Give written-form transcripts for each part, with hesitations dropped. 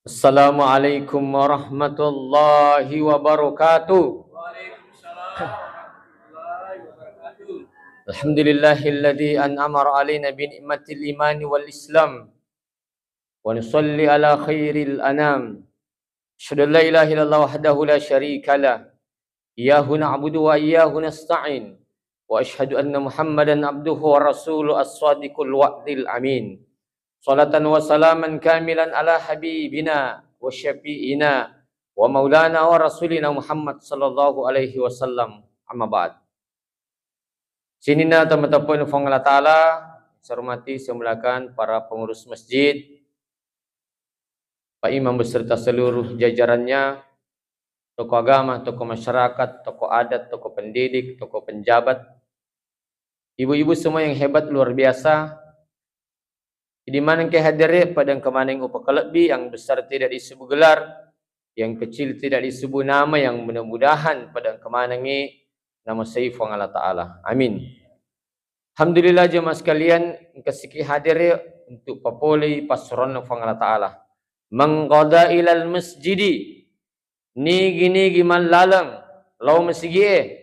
Assalamualaikum warahmatullahi wabarakatuh. Waalaikumsalam warahmatullahi wabarakatuh. Alhamdulillahilladzi an'ama alaina bi ni'matil imani wal islam. Wa nusalli ala khairil anam. Asyhadu an la ilaha illallah wahdahu la syarika lah. Iyyahu na'budu wa iyyahu nasta'in. Wa asyhadu anna Muhammadan abduhu wa rasuluhu as-sadiqul wa'dil amin. Salatan wa salaman kamilan ala habibina wa syafi'ina wa maulana wa rasulina Muhammad sallallahu alaihi wasallam. Amma ba'd. Sinina teman-teman Allah Ta'ala, saya hormati, saya muliakan para pengurus masjid, Pak Imam beserta seluruh jajarannya, tokoh agama, tokoh masyarakat, tokoh adat, tokoh pendidik, tokoh penjabat, ibu-ibu semua yang hebat luar biasa. Di mana ke hadir pada kemaning upakalbi yang besar tidak disebut gelar, yang kecil tidak disebut nama, yang mudah-mudahan pada kemanangi nama Sayyidina Allah Ta'ala. Amin. Alhamdulillah jemaah sekalian, kesiki hadir untuk papoli pasuran Allah Ta'ala. Mengqada ilal masjidi, ni gini giman lalang, lau masjid.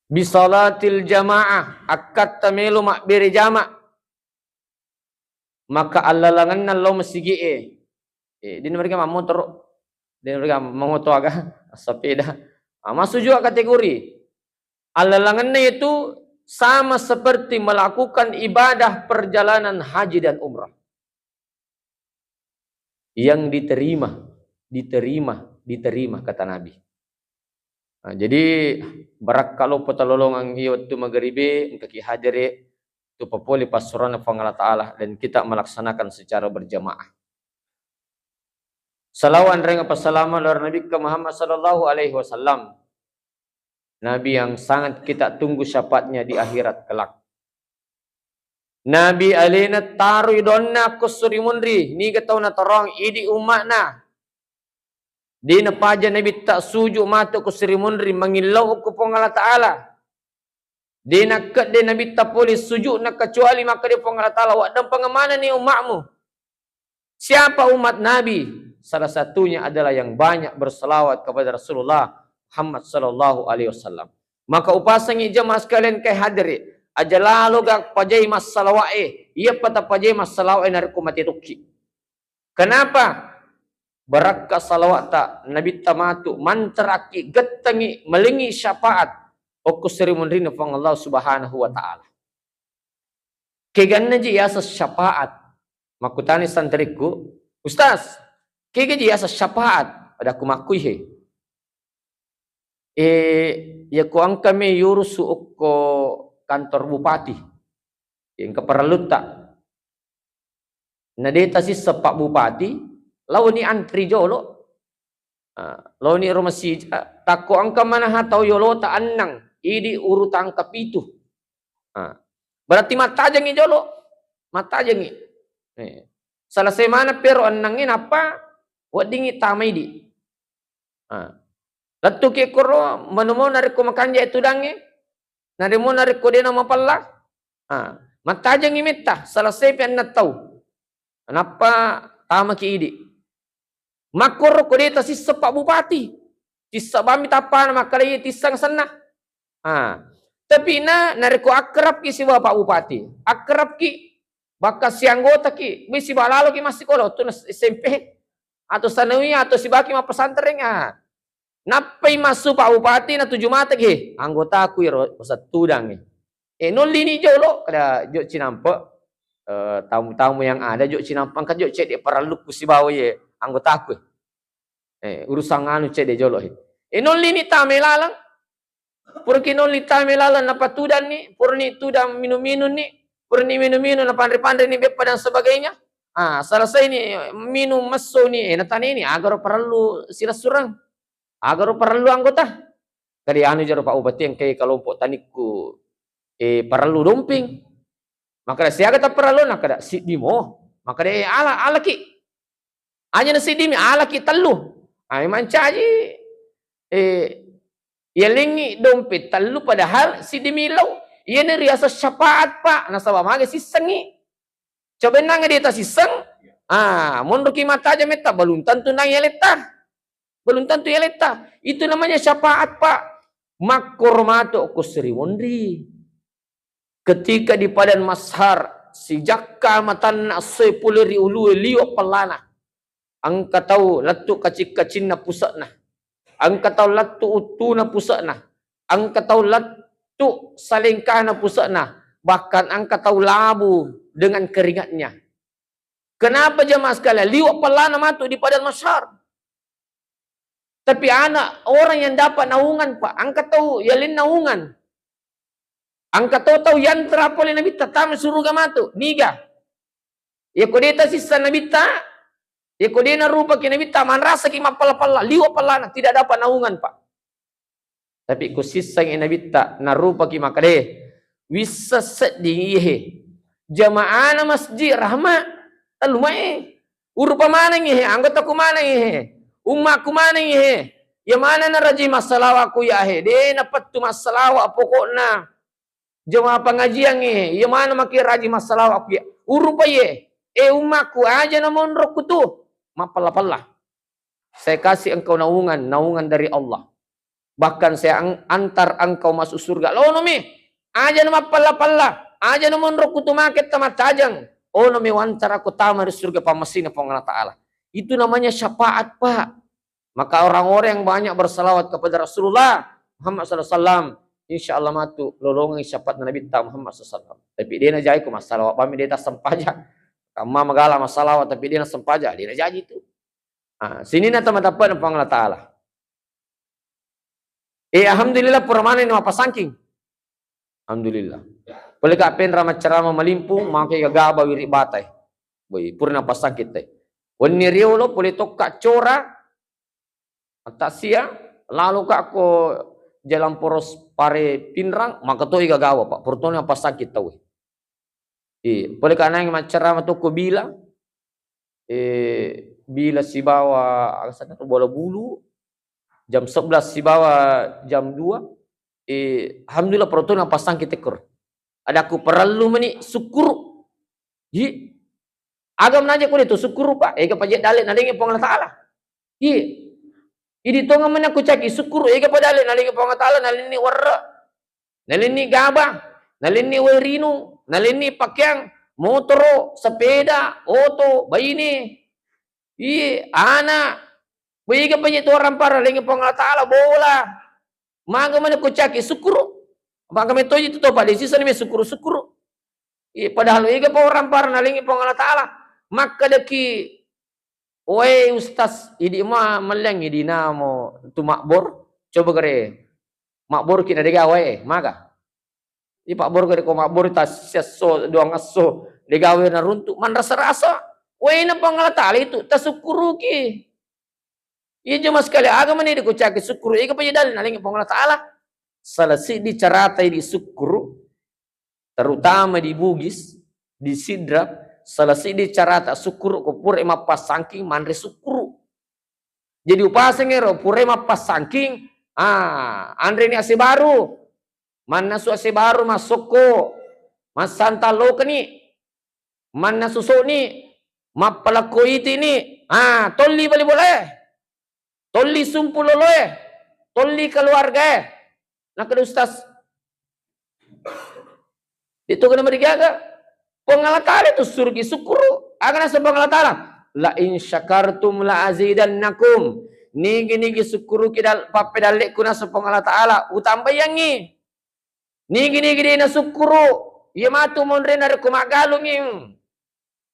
Bisalatil jamaah akad tamelu makbiri jama' maka allalangan na lo masigi di mereka motor, di mereka motor agak sepeda, masuk juga kategori allalangan itu sama seperti melakukan ibadah perjalanan haji dan umrah yang diterima kata Nabi. Nah, jadi barak kalau petalolongan iyo tu maghribi engkaki hadiri tu papoli pasuran Allah Ta'ala dan kita melaksanakan secara berjamaah. Salawan reng pasalaman luar Nabi ke Muhammad sallallahu alaihi wasallam. Nabi yang sangat kita tunggu syafaatnya di akhirat kelak. Nabi alina taru donna kusuri munri ni ketau na torong idi umatna. Di napaja Nabi tak sujuk mata ku Sri Munri mengilau ku Allah Ta'ala. Di nakat di Nabi tak boleh sujuk nak kecuali maka dia Allah Ta'ala. Wak dan pengemana ni umatmu? Siapa umat Nabi? Salah satunya adalah yang banyak berselawat kepada Rasulullah Muhammad sallallahu alaihi wasallam. Maka upasangi jemaah sekalian kai hadiri. Aja lalu gak pajai mas salawai. Ia pata pajai mas salawai nariku mati tuki. Kenapa? Barakah salawat tak Nabi tamatu mantraki getengi melingi syafaat oku Sri Munrina fang Allah Subhanahu wa Ta'ala. Kegan naji yasa syafaat makutani santriku, Ustaz, kega yasa syafaat pada aku makui he. Ya ku angkame yurusu uko kantor bupati. Yang keperlut tak. Nadeta si sepak bupati lau ni antri jolo, lau ni rumah si tako angka mana hatau yolo ta annang, idi urutan kapitu. Berarti mata jangi jolo, mata jangi. Salah semana pero annangin apa? Wadingi tamai di. Latu ke koro menumo nariko makanja itu dange, narimo nariko dia nama pala. Mata jangi meta, salah sepian natau. Kenapa tama ki idi? Makor ko dito si sepak bupati. Si sabami tapan makalay tisang sana. Tapi nariko akrab ki si bapak bupati. Akrab ki baka si anggota ki, si balalo ki masih kolo tu SMP atau sanawiyah atau si baki ma pesantren Napay masuk pak bupati na 7 mata ki. Anggota aku iro satu dang noli ni jolo kada jo cinampo tamu-tamu yang ada jo cinampang kan jo cek dia perlu ku si bawa ye anggota aku. Urusan anu cek dia jolo. Noli ni tamelalang. Purki noli tamelalang na patudan ni, purni tudang minum-minum ni, purni minum-minum na pandai-pandai ni bepa dan sebagainya. Selesai ni minum meso ni, natani ni agar perlu sila surang. Agar perlu anggota. Kali anu jaro Pak Bupati yang kay kelompok taniku perlu dumping. Maka siaga tak perlu nak kada si dimo. Maka dia ala ki. Hanya na si dimi ala ki telu. Ay mancaji yalingi dompet telu padahal si dimilau iya ni riasa syafaat pak nasaba maga si sengi coba nang dia ta si seng Mundur ki mata aja meta, belum tentu nang yeleta. Belum tentu yeleta. Itu namanya syafaat, Pak. Makormato kusri wondri. Ketika di padan mashar, si jakka matan asoi puleri ulu liyo pelana. Angka tahu latu kacik-kacin na pusat na. Angka tahu latu utu na pusat na. Angka tahu latu salingkah na pusat na. Bahkan angka tahu labu dengan keringatnya. Kenapa jemaah sekalian? Liwak pelana matu di padan mashar. Tapi anak orang yang dapat naungan, Pak. Angka tahu yalin naungan. Angka tahu yantra pole nabita tam suruga matu. Niga. Ya kodeta sisa nabita. Ya kodena rupa ki nabita man rasa ki mapala-pala liwa palana tidak dapat naungan, Pak. Tapi ku sisa yang nabita na rupa ki makade. Wisa sedih ihe. Jamaah masjid rahmat. Talumae. Urupa mana ihe? Anggota ku mana ihe? Umma ku mana ihe? Ya mana na raji masalah aku ya he? De na patu masalah pokokna. Jemaah pengajian ihe. Ya mana maki raji masalah aku ya? Urupa ye. Umma ku aja na monrok ku tu. Mapala-pala. Saya kasih engkau naungan dari Allah. Bahkan saya antar engkau masuk surga. Lo nomi. Aja na mapala-pala. Aja na monrok ku tu maket tamat tajang. Oh nomi wantar aku tamar surga pamasina Allah Ta'ala. Itu namanya syafaat, Pak. Maka orang-orang yang banyak bersalawat kepada Rasulullah Muhammad SAW, insya Allah matu lolongan syafaat Nabi Muhammad SAW. Tapi dia na jai ku masalah pami dia tak sempaja. Kama magala masalah tapi dia na sempaja, dia na jadi itu. Sini na teman-teman Allah Ta'ala. Alhamdulillah permana ini apa sangking. Alhamdulillah. Boleh ka pen ramat ceramah melimpung, makai gagaba wiri batai. Boy, purna pasangkit teh. Wani riolo boleh tokka cora atasia lalu kak ko jalan poros pare pinrang maka to igagawa, Pak. Portone apa sakit tahu. Boleh kana yang macara to ko bila bila si bawa asana to bola bulu jam 11 si bawa jam 2 alhamdulillah portone apa sakit tekor. Ada aku perlu meni syukur. Agam naja ko dito syukur, Pak. Ega pajet dalit nalingi pong Allah Ta'ala. Idi tonga man aku caki syukur ega pa dalit nalingi pong Allah Ta'ala nalini warra. Nalini gaba, nalini werinu, nalini pakyang, motoro, sepeda, oto, bayini. Anak. Ega pajet orang para nalingi pong Allah Ta'ala bola. Maga man aku caki syukur. Maka metoji itu Pak desi sana syukur-syukur. Padahal ega pa orang para nalingi pong Allah Ta'ala. Maka deki oi ustaz idi ma meleng idi namo tu makbor coba kare makbor kita dega wae maga pak bor kare ko makbor tas seso doang aso dega wae na runtuk man rasa-rasa wae na pangala tali itu tasukuru ki cuma sekali agama ni dikucak sukuru ika pajadal nalingi pangala taala salasi di carata di sukuru terutama di Bugis di Sidrap salasi di carata sukuru ko pure mapas sangking manre sukuru. Jadi upasang ero pure mapas sangking andre ni ase baru. Mana su ase baru masoko. Mas santa loka ni. Mana suso ni. Mapalako iti ni. Tolli bali boleh. Tolli sumpulo loe. Tolli keluarga. Nakada ustaz. Itu kena merigaga. Pengalatala itu surgi syukuru. Akan asa pengalatala. La in syakartum la azidannakum. Nigi syukuru kidal papedalek kuna sa pengalatala. Utambayangi. Nigi na syukuru. Iya matu monre na kumagalong yung.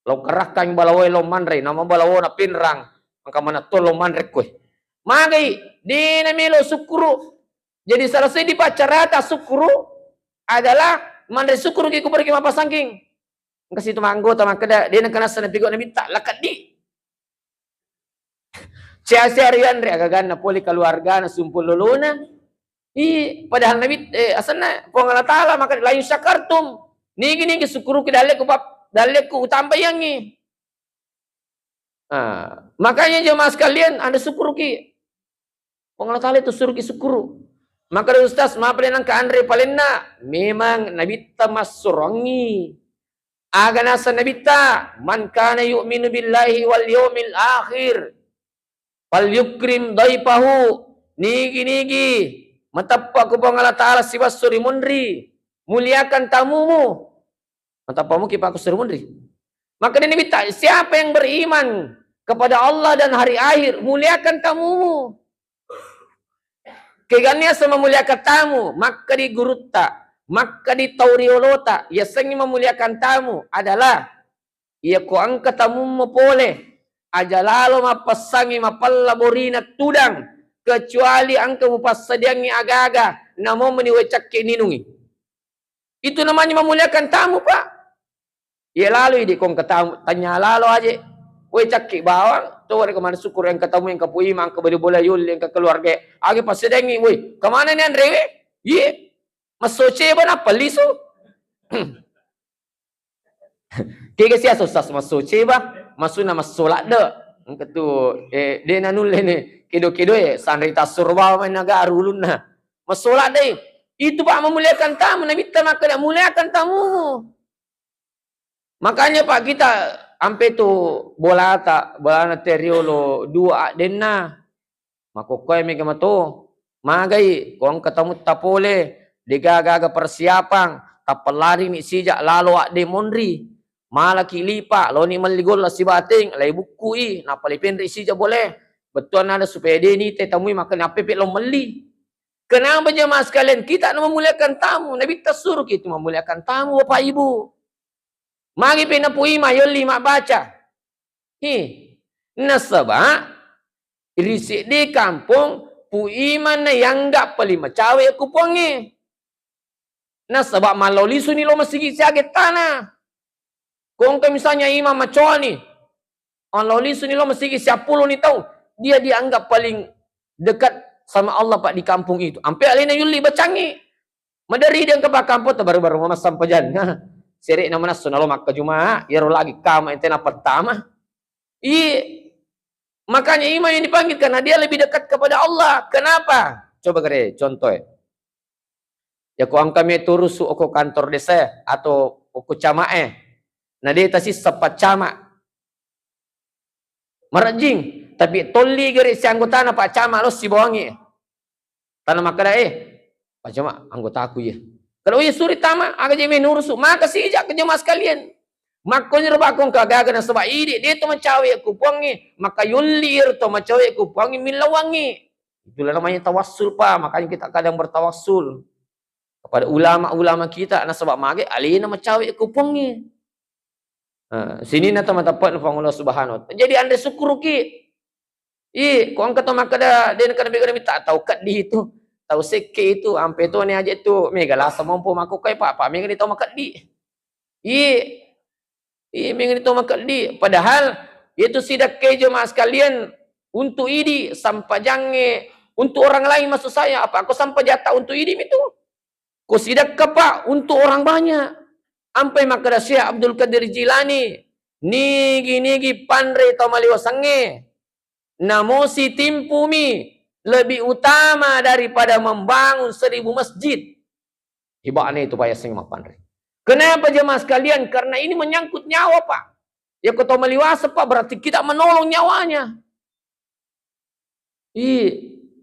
Lau karakang balaway lau manre. Nama balawo na pinrang. Maka manatol lau manre ko. Magay. Di na milo syukuru. Jadi salah di pacarata syukuru. Adalah. Manre syukuru kiku pergi mapasangking. Kasi itu anggota makada dia nak kena sana pigo na minta lakat di. Cia rian re agagan na poli keluarga na sumpul luluna. Padahal nabi asana pongala taala maka lain syakartum. Nigi syukuru ke dalek ku utambayangi. Makanya jemaah sekalian Anda syukuru ki. Pongala taala itu suruh ki syukuru. Maka ustaz maaf nang ka Andre palenna memang nabi tamas surangi. Agana sa nabita, man kana yu'minu billahi wal yawmil akhir, falyukrim daipahu, nigi matappa ko pang Allah Ta'ala si basuri munri, muliakan tamumu. Matappamu kipa ko suri munri. Maka dia nabita, siapa yang beriman kepada Allah dan hari akhir, muliakan tamumu. Kegania sama memuliakan tamu, maka di gurutta, maka di tauriolota, ya sengi memuliakan tamu adalah ia ko angka tamu mapole, aja lalu mapasangi mapalla borina tudang, kecuali angka mupasadiangi agaga, namo meniwecak ninungi. Itu namanya memuliakan tamu, Pak. Ya lalu ini kong ketamu, tanya lalu aja. Woi cakki bawang, tuh ada kemana syukur yang ketemu yang kepuima, yang kebeli bola yul, yang ke keluarga. Agi pas sedengi, woi kemana nih Andre? Ye, masoce ba na paliso? Kaya siya susah masoce ba? Masuna masolat de. Ang katu, dia nanul ini kido sanrita surba main naga arulun na. Masolat deh. Itu Pak memuliakan tamu, Nabi kita maka muliakan tamu. Makanya Pak kita ampe tu bola na teriolo dua denna. Makokoy mega mato. Magai kong ketemu tapole digaga persiapan tapelari ni sijak lalu ade monri. Malaki lipa lo ni maligol la si bating lay bukui na palipin ri sijak boleh. Betul ada supaya dia ni tetamui makan apa lo meli. Kenapa jemaah sekalian kita nak memuliakan tamu? Nabi tasur kita memuliakan tamu Bapak Ibu. Magi pinapui mayoli mak baca. Nasaba risik di kampung puiman na yang gak pali macawe kupongi. Nasaba maloli suni lo masigi siaget tanah. Kung ka misalnya imam macoa ni, ang loli suni lo masigi siap puluh ni tahu, dia dianggap paling dekat sama Allah Pak di kampung itu. Ampe alina yuli bacangi. Madari dia ke kampung baru-baru mama sampajan. Seri nama nasu nalo maka Jumat, ya lagi kama intena pertama. Makanya imam yang dipanggil karena dia lebih dekat kepada Allah. Kenapa? Coba kare contoh. Ya ko ang kami turusu oko kantor desa atau oko camae. Nah dia tasi sepat cama. Marajing, tapi tolli gere si anggota na Pak Cama lo si bawangi. Tanah makada Pak Cama anggota aku ya. Kalau ia suri tama, aga jeme nurusu, maka sijak ke jemaah sekalian. Maka nyerbakong kagaga na sebab ini, dia tu macawe kupongi, maka yulir tu macawe kupongi milawangi. Itulah namanya tawassul Pak, makanya kita kadang bertawassul kepada ulama-ulama kita, na sebab mage alina macawe kupongi. Sini na teman-teman Allah Subhanahu wa taala. Jadi anda syukur ki. Kau angkat makada dia nak bagi minta tahu kat di itu. Tahu seke itu, ampe tu ni aja tu, mega lah semampu maku kai Pak, mega ni tahu makat di. Mega ni tahu makat di. Padahal itu sidak ke jemaah sekalian untuk idi sampai jange untuk orang lain maksud saya apa? Aku sampai jatah untuk idi itu. Kau sidak ke Pak untuk orang banyak. Ampai makada Syekh Abdul Qadir Jilani, nigi pandre tau maliwasange. Namo si timpumi lebih utama daripada membangun 1000 masjid. Hebatnya itu Pak Yasin Mapandri. Kenapa jemaah sekalian? Karena ini menyangkut nyawa Pak. Ya kau meliwasa Pak berarti kita menolong nyawanya.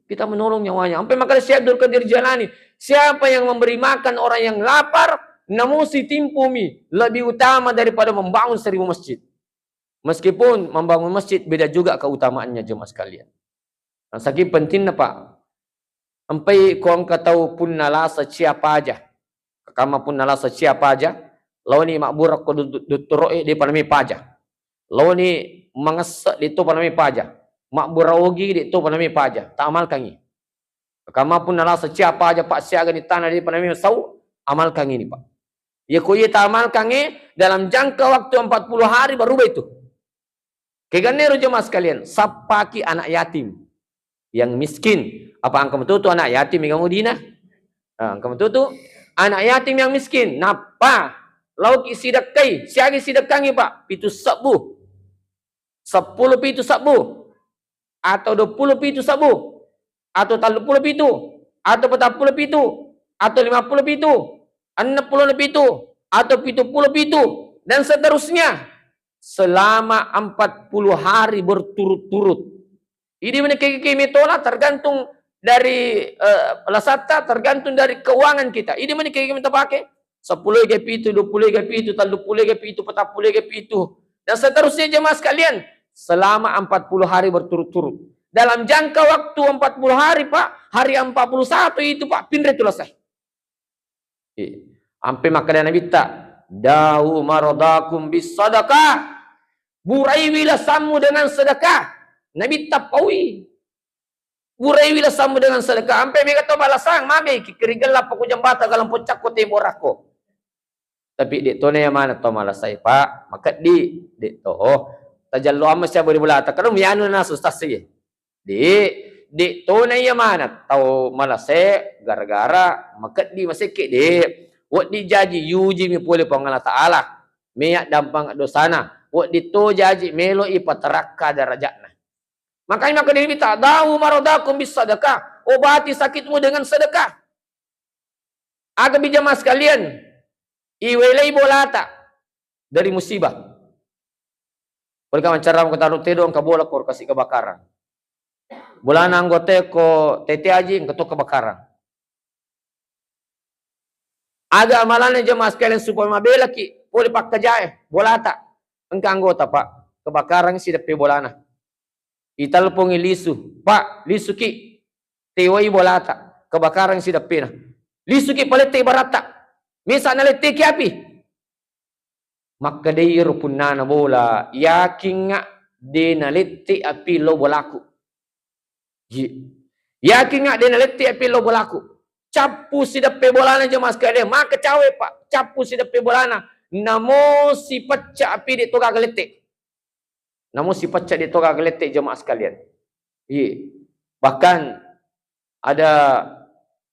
Kita menolong nyawanya. Sampai maka Syekh Abdul Qadir Jalani. Siapa yang memberi makan orang yang lapar, namun si timpumi lebih utama daripada membangun 1000 masjid. Meskipun membangun masjid beda juga keutamaannya jemaah sekalian. Saking penting na Pak. Sampai kau tahu pun nala siapa aja. Kama pun nala siapa aja. Lawan ni makbur ko duturo di panami paja. Lawan ni mangasak dito panami paja. Makbur ogi dito panami paja. Tak amal kangi. Kama pun nala siapa aja Pak siaga di tanah di panami sau amal kangi ni Pak. Ya ko ye tak amal kangi dalam jangka waktu 40 hari baru itu. Keganero jemaah sekalian, sapaki anak yatim yang miskin. Apa angka betul tu anak yatim yang Madinah? Angka betul tu anak yatim yang miskin. Napa? Lauk isi dekai, siagi sidekangi Pak, pitu sabu. 10 pitu sabu. Atau 20 pitu sabu. Atau 30 pitu. Atau 40 pitu. Atau 50 pitu. 60 pitu. Atau 70 pitu. dan seterusnya selama 40 hari berturut-turut. Ini menikah mitola tergantung dari lasata, tergantung dari keuangan kita. Ini menikah kita pakai 10 itu, 20 itu, 30 itu, 40 itu, dan seterusnya jemaah sekalian selama 40 hari berturut-turut. Dalam jangka waktu 40 hari Pak, hari 41 itu Pak, pindah itu selesai. Sampai maka Nabi tak dahu maradakum bis sadaqah. Buraiwilah samu dengan sedekah. Nabi tak paui. Buraiwilah samu dengan sedekah. Sampai mereka tahu balasang, mami kikirigelap aku jambata kalau puncak ko timorako. Tapi di to na mana to malasay Pak, maka di to tajallo amma siya beri bulata kalau miano na sustas siya. Di to na mana tau malasay gara-gara maka di masiki di wat di jaji yuji mi pole pang Allah Taala. Miyak dampang dosana. Wat di to jaji melo ipataraka darajatna. Makanya maka dia minta dawu maradakum bis sedekah. Obati sakitmu dengan sedekah. Aga bijama sekalian, iwelai bolata dari musibah. Boleh kawan cara kata tedo angka bola kor kasih kebakaran. Bulan anggota ko tete aji ketuk kebakaran. Aga amalannya jemaah sekalian supaya mabela ki boleh pak kerja bolata. Engka anggota Pak kebakaran si depe bolana. Italpong ilisu, Pak, lisu ki, tewai bolata, kebakaran si dapina. Lisu ki palete barata, misa nalete ki api. Maka dia rupun nana bola, yakin nga de nalete api lo bolaku. Yakin nga de nalete api lo bolaku. Capu si dape bolana jemaah sekalian, maka cawe Pak, capu si dape bolana. Namo si pecah api di toga geletek. Namun si pecah di toga geletek jemaah sekalian. Bahkan ada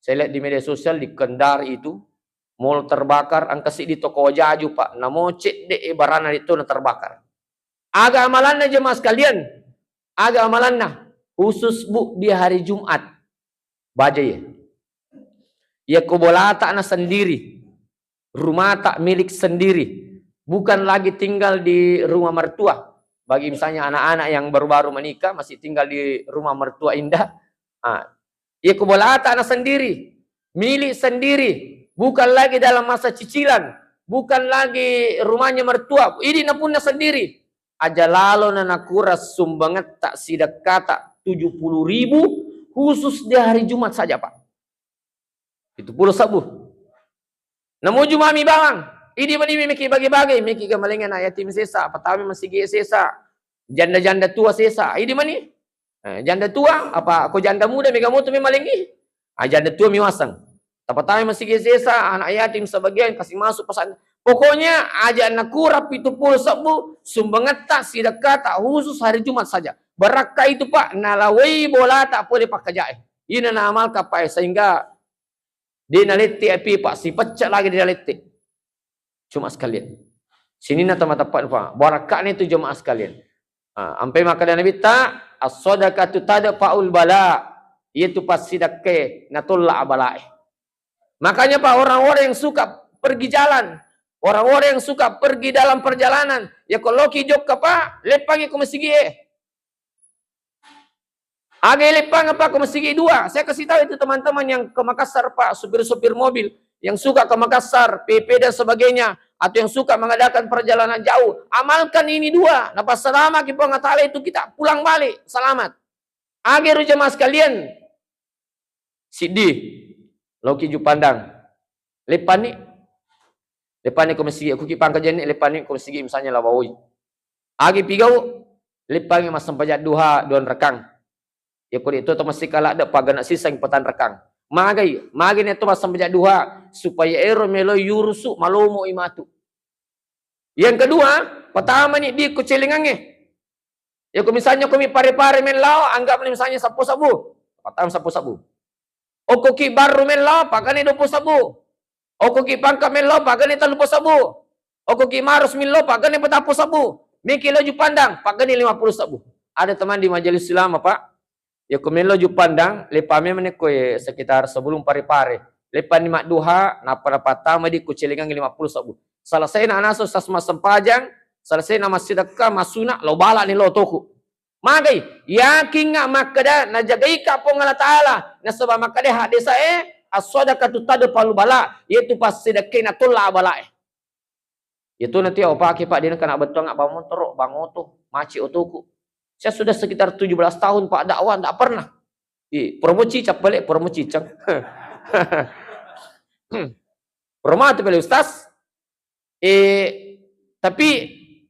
saya lihat di media sosial di Kendar itu mall terbakar angka si di toko jaju Pak. Namun cek de barana itu na terbakar. Aga amalanna jemaah sekalian. Aga amalanna khusus Bu di hari Jumat. Baca ya. Ya kubolata na sendiri. Rumah tak milik sendiri. Bukan lagi tinggal di rumah mertua. Bagi misalnya anak-anak yang baru-baru menikah masih tinggal di rumah mertua indah. Ya kubolata anak sendiri. Milik sendiri. Bukan lagi dalam masa cicilan. Bukan lagi rumahnya mertua. Ini napunnya sendiri. Aja lalo na nakuras sumbangat tak sidak kata 70.000 khusus di hari Jumat saja Pak. Itu puluh sabu. Namun Jumami bawang. Ini miki bagi-bagi, miki kemalingan yatim sesa, patami masigi sesa, janda-janda tua sesa. Ini mani? Janda tua, apa aku janda muda, mika mutu mi malingi. Janda tua mi wasang. Patami masigi sesa, anak yatim sebagian kasih masuk pesan. Pokoknya aja anak kurap itu puluh sabu, sumbangan tak sedekah tak khusus hari Jumat saja. Berkah itu Pak, nalawai bola tak boleh pakai jahe. Ini na amal kapai sehingga dia naleti api Pak, si pecah lagi dia naleti. Cuma sekalian. Sini na teman-teman Pak. Barakahnya itu jemaah sekalian. Sampai maka Nabi ta as-sadaqatu tadfa'ul bala. Itu pas sidake natulla abalaih. Makanya Pak orang-orang yang suka pergi jalan, orang-orang yang suka pergi dalam perjalanan, ya kalau kijok ka Pak, lepangi ko masigi Aga lepang apa ko masigi dua. Saya kasih tahu itu teman-teman yang ke Makassar Pak, supir-supir mobil yang suka ke Makassar, PP dan sebagainya, atau yang suka mengadakan perjalanan jauh, amalkan ini dua. Napa selama kita ngatale itu kita pulang balik selamat. Agar jemaah sekalian, Sidi, Loki Jupandang, lepani ko masigi, aku kipang kajian lepani ko masigi misalnya lawawoi. Agi pigau, lepangi mas sampajat duha don rekang. Ya kuri itu masih kalah ada pagana sisang petan rekang. Magai neto mas sampajat duha supaya ero melo yurusu malomo imatu. Yang kedua, pertama ni di kucelingange. Ya ko misalnya kami pare-pare men lao, anggap misalnya sapu-sabu. Pertama sapu-sabu. Oko ki baru men lao, pagani 20 sabu. Oko ki pangka men lao, pagani 30 sabu. Oko ki marus men lao, pagani 40 sabu. Miki loju pandang, pagani 50 sabu. Ada teman di majelis ulama Pak. Ya kumelo ju pandang, lepame meneko sekitar sebelum pare-pare. Lepan 5 duha, napa pertama di kucelingan 50 sabu. selesai na anaso sasma sempajang, selesai na masidakka masuna lo bala ni lo toku. Magai yakin nga makada na jagai ka po ngala taala na sabab makade hadisa as-sadaqatu tadpalu bala yaitu pas sedekah na tula bala itu nanti pakai Pak dia kena betul nggak bangun teruk bangoto maci otoku. Saya sudah sekitar 17 tahun Pak dakwah enggak pernah. Promosi cap balik promosi cang. Promosi balik Ustaz. Tapi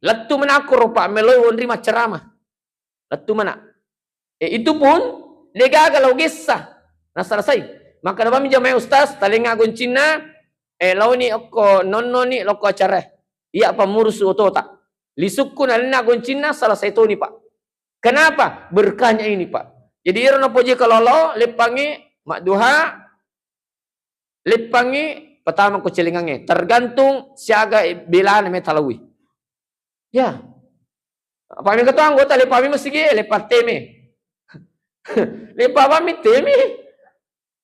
letu mana aku Pak meloi nerima ceramah. Letu mana? Itu pun lega kalau gesah. Nah selesai. Maka dalam jamaah Ustaz talinga goncina law ni ako nonno ni loko acara. Iya pemurus otota. Lisukku nalina goncina selesai itu nih Pak. Kenapa? Berkahnya ini Pak. Jadi irona poji kalolo lepangi mak duha lepangi pertama ku celingange tergantung siaga bilaan metalawi. Ya. Pami ketua anggota lepami mesti ge lepat teme. Lepami teme.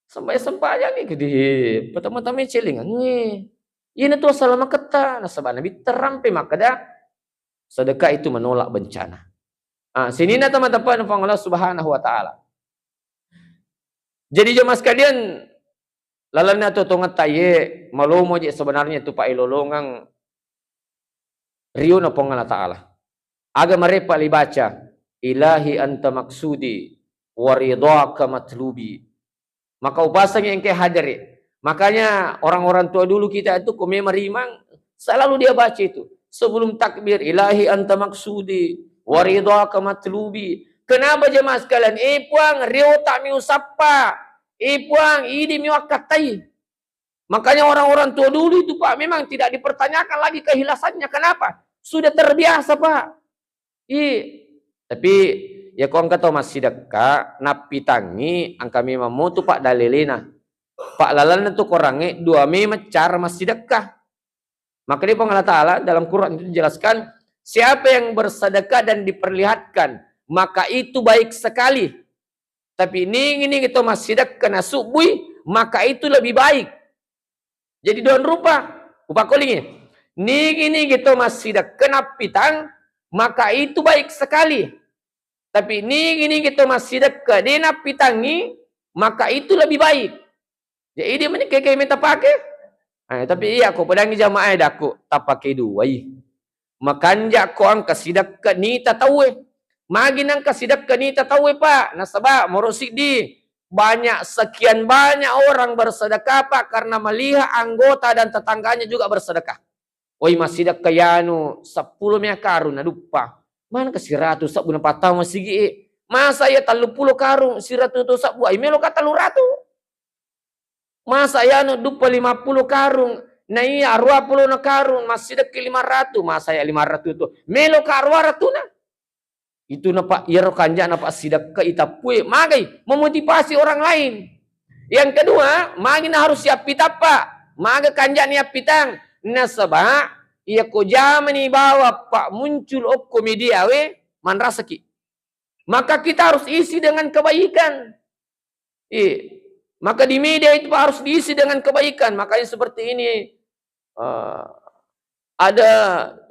Sampai aja nih gede. Pertama-tama celingan nih. Ini tuh selama keta, nah sebab Nabi terampe maka dah sedekah itu menolak bencana. Sini na teman-teman Allah Subhanahu wa taala. Jadi jemaah sekalian, lalana to tongat taye malomo je sebenarnya itu Pak ilolongang riyo na pong Allah taala. Aga marepa libaca ilahi anta maksudi wa ridhaka matlubi. Maka upasanya yang ke hadiri. Makanya orang-orang tua dulu kita itu kome merimang selalu dia baca itu sebelum takbir ilahi anta maksudi wa ridhaka matlubi. Kenapa jemaah sekalian? Puang rio tak miusapa. Puang idi miwakatai. Makanya orang-orang tua dulu itu Pak memang tidak dipertanyakan lagi kehilasannya. Kenapa? Sudah terbiasa Pak. Tapi ya kau angkat tahu masih dekat napi tangi angka memang mau tu Pak dalilina. Pak lalan itu korangnya dua cara masih dekat. Maka dia Allah Ta'ala dalam Quran itu dijelaskan siapa yang bersedekah dan diperlihatkan maka itu baik sekali. Tapi ini kita masih dekat nasubui maka itu lebih baik. Jadi don rupa upa kolingnya. Ini kita masih dekat napitang maka itu baik sekali. Tapi ini kita masih dekat dia napitangi maka itu lebih baik. Jadi dia menikah minta pakai. Tapi iya aku pedangi jamaah daku tak pakai dua. Makanya ko ang kasidak ka ni tatawe. Magin ang kasidak ka ni tatawe Pak. Nasaba morosik di banyak sekian banyak orang bersedekah Pak karena melihat anggota dan tetangganya juga bersedekah. Masidak kayanu 10 mea karun aduh Pak. Mana ke 100 sak bulan patah masih gi. Masa ya 30 karung 100 sak buai melo ka 300. Masa ya no dupa 50 karung, na iya 20 na karung, masih dek 500, masa ya 500 itu. Melo ka 200 na. Itu na Pak, iro kanja na Pak sidak ke itapue, magai memotivasi orang lain. Yang kedua, magi na harus siap pitap Pak. Maga kanja ni pitang. Nasaba, iya ko jamani bawa Pak muncul okko media we manrasaki. Maka kita harus isi dengan kebaikan. Maka di media itu harus diisi dengan kebaikan. Makanya seperti ini ada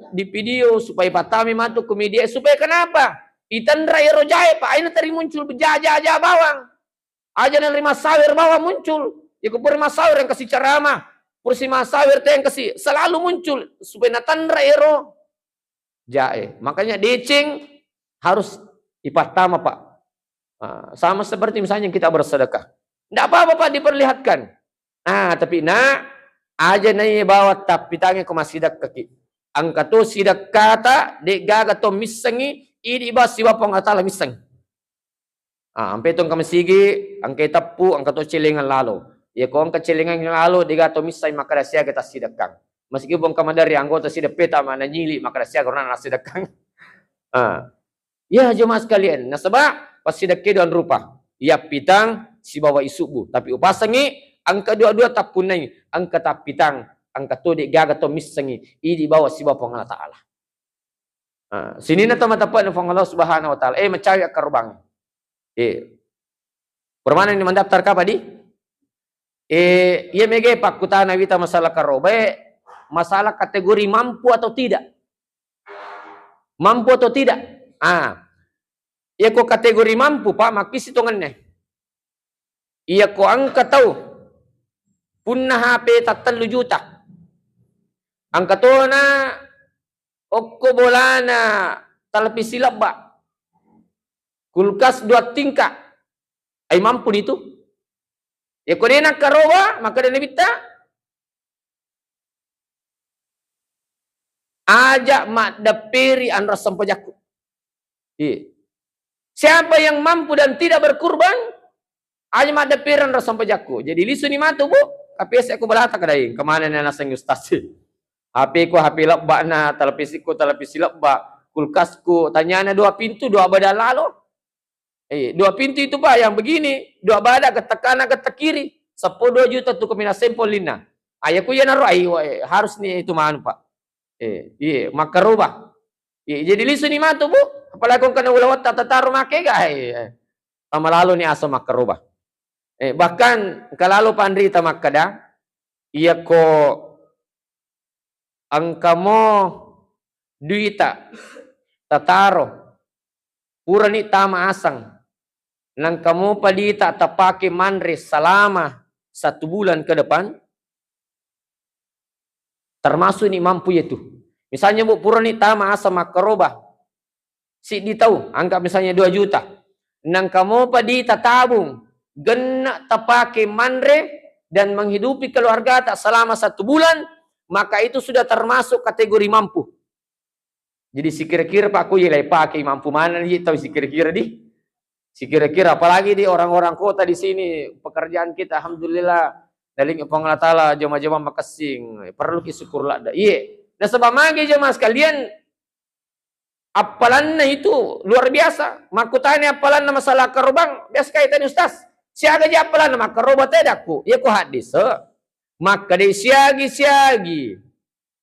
di video supaya Patami masuk ke media. Supaya kenapa? Itandra Rojae Pak ini tadi muncul bejaja bawang. Aja nerima sawir bawang muncul. Ya kupur masawir yang kasih ceramah. Pursi masawir yang kasih selalu muncul supaya natandra ero jae. Makanya decing harus ipatama Pak. Sama seperti misalnya kita bersedekah. Tidak apa-apa Pak diperlihatkan. Tapi aja nai bawa tapi tangi ko masidak kaki. Angka to sidak kata de gaga to misangi idi ba siwa pong atala misang. Ampe tong kami sigi angke tapu angka to cilingan lalu. Ya ko angka cilingan lalu de gato misai maka rasia kita sidakang. Meskipun kamadari anggota sidak peta mana nyili maka rasia karena nasidakang. Ya jemaah sekalian, nasaba pas sidak kedon rupa. Ya pitang si bawa isubu tapi upasangi angka dua-dua tapunai angka tapitang angka tode gaga to misangi idi bawa si bawa Allah Taala. Sini na teman-teman Allah Subhanahu wa taala mencari akar rubang. Permana ini mendaftar ka di? Iya mege pak kutana wita masalah karobe masalah kategori mampu atau tidak. Mampu atau tidak. Ia ko kategori mampu Pak, makis hitungannya. Ia ko angka tahu. Punna HP 3 juta. Angka to na okko bolana televisi lebak. Kulkas 2 tingkat. Ay mampu itu. Ya ko nak karoba maka dia bita. Ajak mak dapiri anras sampajaku. Siapa yang mampu dan tidak berkurban, ajak mak dapiri anras sampajaku. Jadi lisu ni matu bu, tapi aku belata kadai. Kemana ni nasang ustaz? HP ku HP lebak na, televisi lebak, kulkasku tanyanya 2 pintu 2 badan lalu. 2 pintu itu Pak yang begini, 2 badan ke kanan ke kiri, 10 juta tu kemina sempolina. Ayahku ya naruh harus nih itu mana Pak. Maka rubah. Jadi lisu ni matu bu, apalagi kung kena ulawat tatar make ga tama lalu ni asa maka rubah. Bahkan kalau pandrita makada, iya ko angka mo duita tataro pura ni tama asang nang kamu padita tapake manres selama 1 bulan ke depan, termasuk ni mampu itu. Misalnya bu pura ni tama asa makarobah si ditau anggap misalnya 2 juta, nang kamu padita tabung gena tapake manre dan menghidupi keluarga tak selama 1 bulan, maka itu sudah termasuk kategori mampu. Jadi si kira-kira Pak Kuy pakai mampu mana nih tahu si kira-kira di. Si kira-kira apalagi di orang-orang kota di sini pekerjaan kita alhamdulillah dari Allah Taala jemaah-jemaah makasing perlu syukur lah. Iya. Nah sebab magi jemaah sekalian apalannya itu luar biasa. Makutanya apalan masalah kerobang biasa kaitan ustaz. Siaga aja apalan maka kerobang tadaku. Ya ku hadis. Maka de siagi-siagi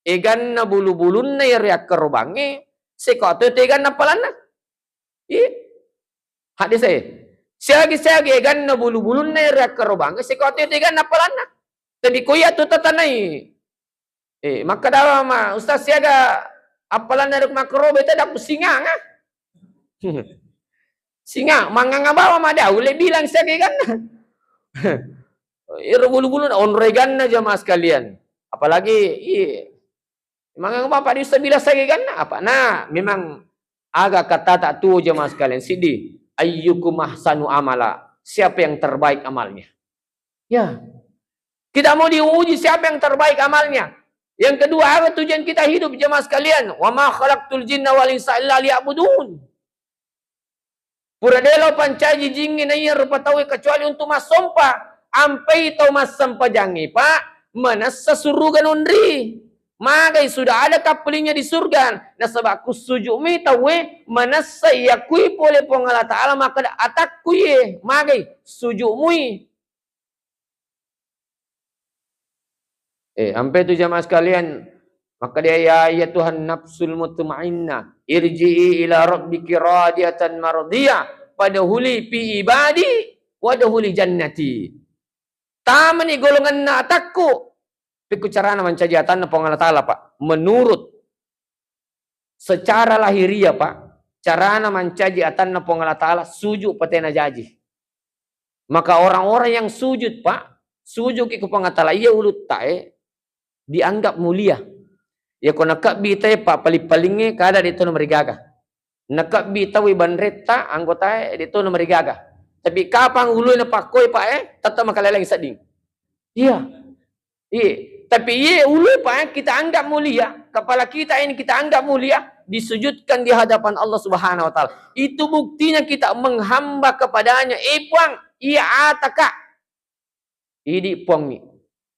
egan na bulu-bulun na iriak kerobangi sekoto tegan na palana. Hadis saya. Siagi-siagi egan na bulu-bulun na iriak kerobangi sekoto tegan na palana. Tapi kuya tu tatanay. Maka dawa ma ustaz siaga apalan na rik makrobe tadak singa nga. Singa mangangabawa madaw le bilang siagi egan na. Bulu-bulu onregan na jamaah sekalian. Apalagi memang bapak bisa bila saya kan apa? Nah, memang agak kata tak tu jemaah sekalian. Sidi ayyukum ahsanu amala. Siapa yang terbaik amalnya? Ya. Kita mau diuji siapa yang terbaik amalnya. Yang kedua, apa tujuan kita hidup jemaah sekalian? Wa ma khalaqtul jinna wal insa illa liya'budun. Puradelo pancaji jingin na rupa tahu kecuali untuk masompa. Ampai tau mas sampajangi Pak, mana sesurugan undri. Magai sudah ada kapelingnya di surga. Nah sebab ku sujumi tawe mana saya kui boleh pengala ta'ala maka atak kuye. Magai sujumui. Sampai itu jamaah sekalian. Maka dia ya Tuhan nafsul mutmainnah. Irji'i ila rabbiki radiyatan mardiyah. Padahuli fi ibadi. Wadahuli jannati. Tama ni golongan na atakku. Piku cara na mancajatan na pengala ta'ala Pak. Menurut secara lahiria Pak. Cara na mancajatan na pengala ta'ala. Sujud patena jaji. Maka orang-orang yang sujud Pak. Sujud ke pengala ta'ala. Ia ulut tae. Dianggap mulia. Ya ko nakak bitay Pak. Palipalingnya kada dito na marigaga. Nakak bitawi bandreta. Anggota dito na marigaga. Tapi kapang ulu na pakoy Pak tetap makalalang sading. Iya. Tapi ulu Pak kita anggap mulia, kepala kita ini kita anggap mulia, disujudkan di hadapan Allah Subhanahu wa taala. Itu buktinya kita menghamba kepadanya. Puang, iya ataka. Idi puang ni.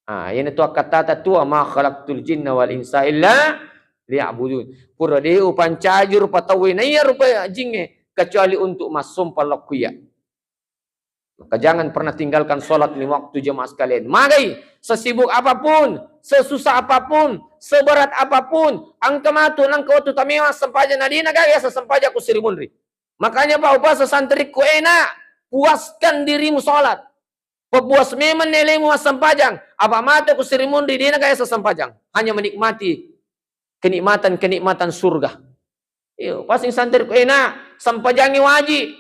Yan itu kata tu ma khalaqtul jinna wal insa illa liya'budun. Pura deu pancajur patawi na ya rupa jinge kecuali untuk masum palakuya. Maka jangan pernah tinggalkan sholat di waktu jemaah sekalian. Magai, sesibuk apapun, sesusah apapun, seberat apapun, angka matu, angka otu tamiwa, sempaja nadina gaya, sesempaja ku sirimunri. Makanya Pak Upah sesantriku enak, puaskan dirimu sholat. Pepuas memang nilaimu sampajang. Apa mata ku sirimun di dina kaya sampajang. Hanya menikmati kenikmatan surga. Iyo, pasing santri ku enak sampajangi wajib.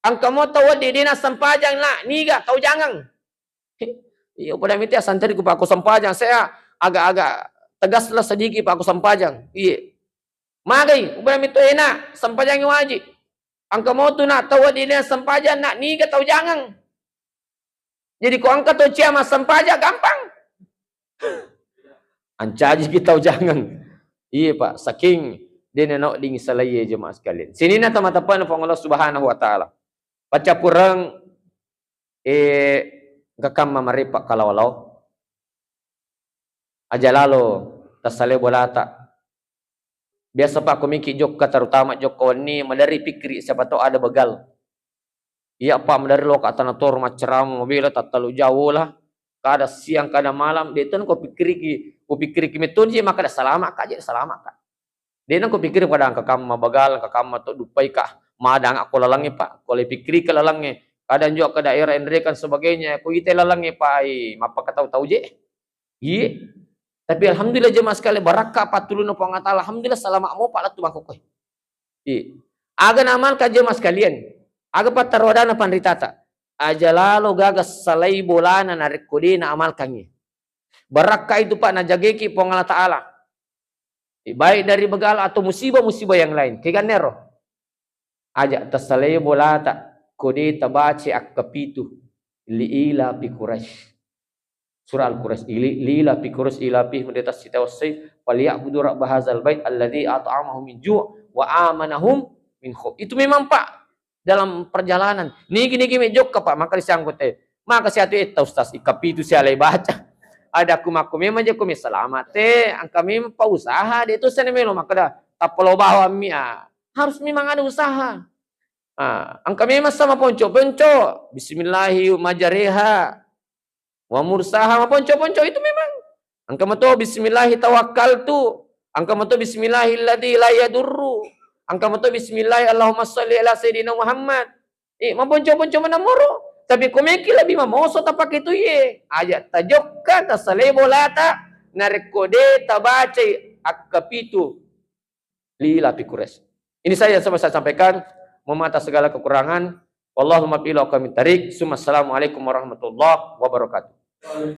Angka mo tahu di dina sampajang lah, niga tahu jangan. Iyo, pada minta santri ku paku sampajang. Saya agak-agak tegaslah sedikit paku sampajang. Iya. Magai, pada minta enak sampajangi wajib. Angka mo tu nak tahu di dina sampajang nak niga tahu jangan. Jadi kau angkat tu ciama sampajang gampang. Ancaji kita jangan. Iya Pak, saking dia nak ding salaya jemaah sekalian. Sini na tamatapan ng Allah Subhanahu wa taala. Baca kurang gakam mamaripa kalawalaw. Aja lalo tasale bolata. Biasa Pak komiki jok terutama jok kawan ni madari pikri siapa tahu ada begal. Iya Pak madari lo kata nator maceram mobil tak terlalu jauh lah. Kada siang kada malam dia tu kau pikir ki metun je maka dah selamat kah je selamat kah. Dia nak pikir pada angka kamu mabagal, angka kamu tu dupai kah, madang aku lalangi Pak. Kalau pikir ke lalangi, kadang juga ke daerah Endre kan sebagainya. Aku ite lalangi Pak, mapa kata tahu je. Iya. Tapi alhamdulillah jemaah sekali barakah patulun apa ngata alhamdulillah selamat mau Pak lah tu aku koi. Iya. Aga namal ka jemaah sekalian. Aga patarodana panritata. Aja lalu gagas salai bolana narik kodina amal kangi. Barakah itu Pak najageki pengala ta'ala. Baik dari begal atau musibah-musibah yang lain. Kiganero. Aja tasalay bolata kode tabaci akapitu liila pi Quraisy. Surah Al-Quraisy liila pi Quraisy ila pi hudatas sitawasai falyabudu rabb hadzal bait alladzi at'amahum min ju' wa amanahum min khauf. Itu memang Pak dalam perjalanan. Niki mejok ka Pak maka disangkut maka siatu eta ustaz ikapitu si alai baca. Ada aku memang je kami selamat angka memang pa usaha dia tu sana melo maka dah tapolo bawa mia harus memang ada usaha. Angka memang sama ponco bismillahi majariha wa mursaha ponco itu memang angka mato bismillahi tawakkaltu angka mato bismillahilladzi la yadurru angka mato bismillahi Allahumma shalli ala sayidina Muhammad maponco manamoro. Tapi komeki lebih mamoso tapak itu ye. Aja tajokka tasalebo-lata narekode tabace akapitu lila Quraisy. Ini saya sampaikan memata segala kekurangan. Wallahumma bila kami tarik. Assalamualaikum warahmatullahi wabarakatuh.